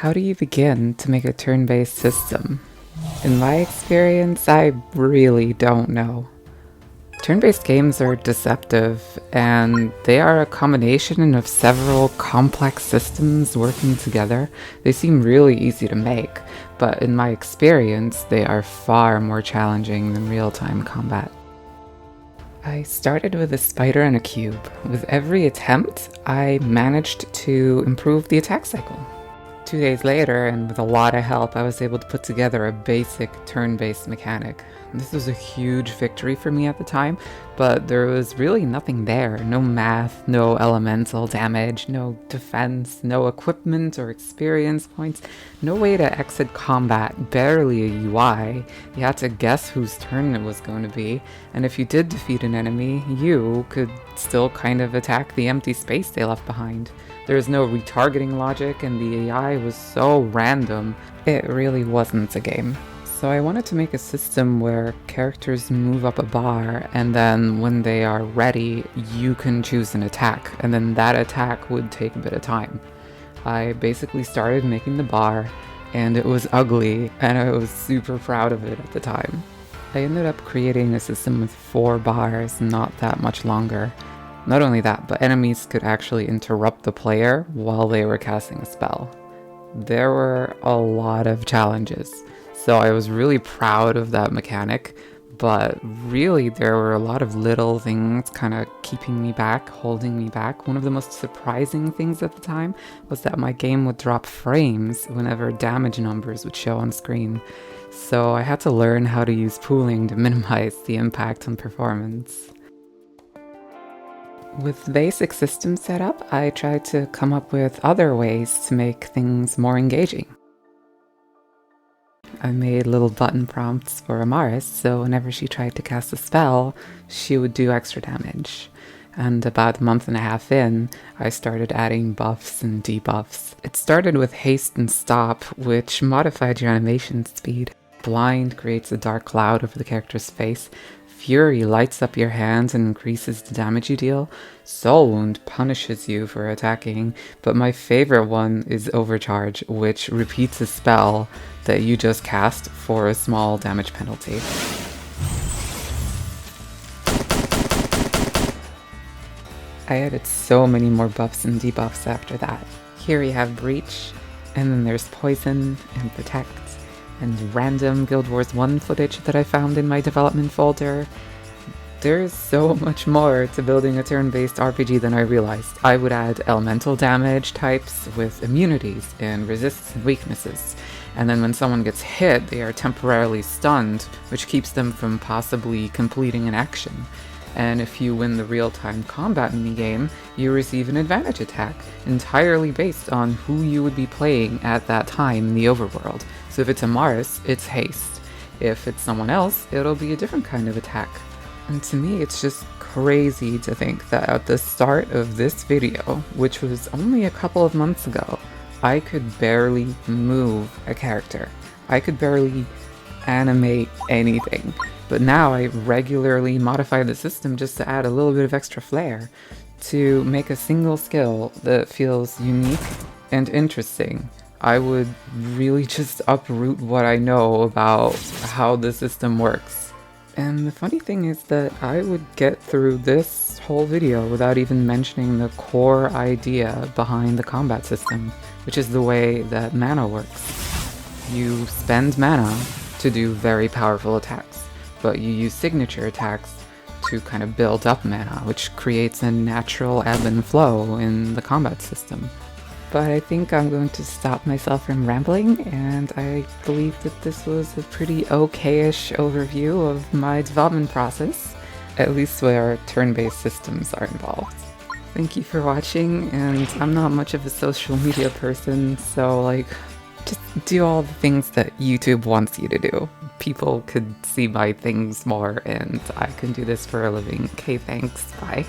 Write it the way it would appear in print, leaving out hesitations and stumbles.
How do you begin to make a turn-based system? In my experience, I really don't know. Turn-based games are deceptive, and they are a combination of several complex systems working together. They seem really easy to make, but in my experience, they are far more challenging than real-time combat. I started with a spider and a cube. With every attempt, I managed to improve the attack cycle. 2 days later, and with a lot of help, I was able to put together a basic turn-based mechanic. This was a huge victory for me at the time, but there was really nothing there. No math, no elemental damage, no defense, no equipment or experience points, no way to exit combat, barely a UI. You had to guess whose turn it was going to be, and if you did defeat an enemy, you could still kind of attack the empty space they left behind. There was no retargeting logic, and the AI was so random, it really wasn't a game. So I wanted to make a system where characters move up a bar, and then when they are ready, you can choose an attack, and then that attack would take a bit of time. I basically started making the bar, and it was ugly, and I was super proud of it at the time. I ended up creating a system with 4 bars, not that much longer. Not only that, but enemies could actually interrupt the player while they were casting a spell. There were a lot of challenges, so I was really proud of that mechanic, but really there were a lot of little things kind of keeping me back, holding me back. One of the most surprising things at the time was that my game would drop frames whenever damage numbers would show on screen. So I had to learn how to use pooling to minimize the impact on performance. With the basic system set up, I tried to come up with other ways to make things more engaging. I made little button prompts for Amaris, so whenever she tried to cast a spell, she would do extra damage. And about a month and a half in, I started adding buffs and debuffs. It started with haste and stop, which modified your animation speed. Blind creates a dark cloud over the character's face. Fury lights up your hands and increases the damage you deal. Soul Wound punishes you for attacking, but my favorite one is Overcharge, which repeats a spell that you just cast for a small damage penalty. I added so many more buffs and debuffs after that. Here we have Breach, and then there's Poison and Protect, and random Guild Wars 1 footage that I found in my development folder. There's so much more to building a turn-based RPG than I realized. I would add elemental damage types with immunities and resists and weaknesses. And then when someone gets hit, they are temporarily stunned, which keeps them from possibly completing an action. And if you win the real-time combat minigame, you receive an advantage attack, entirely based on who you would be playing at that time in the overworld. So if it's Amaris, it's haste. If it's someone else, it'll be a different kind of attack. And to me, it's just crazy to think that at the start of this video, which was only a couple of months ago, I could barely move a character. I could barely animate anything. But now I regularly modify the system just to add a little bit of extra flair, to make a single skill that feels unique and interesting. I would really just uproot what I know about how the system works. And the funny thing is that I would get through this whole video without even mentioning the core idea behind the combat system, which is the way that mana works. You spend mana to do very powerful attacks, but you use signature attacks to kind of build up mana, which creates a natural ebb and flow in the combat system. But I think I'm going to stop myself from rambling, and I believe that this was a pretty okay-ish overview of my development process, at least where turn-based systems are involved. Thank you for watching, and I'm not much of a social media person, so just do all the things that YouTube wants you to do. People could see my things more, and I can do this for a living. Okay, thanks, bye.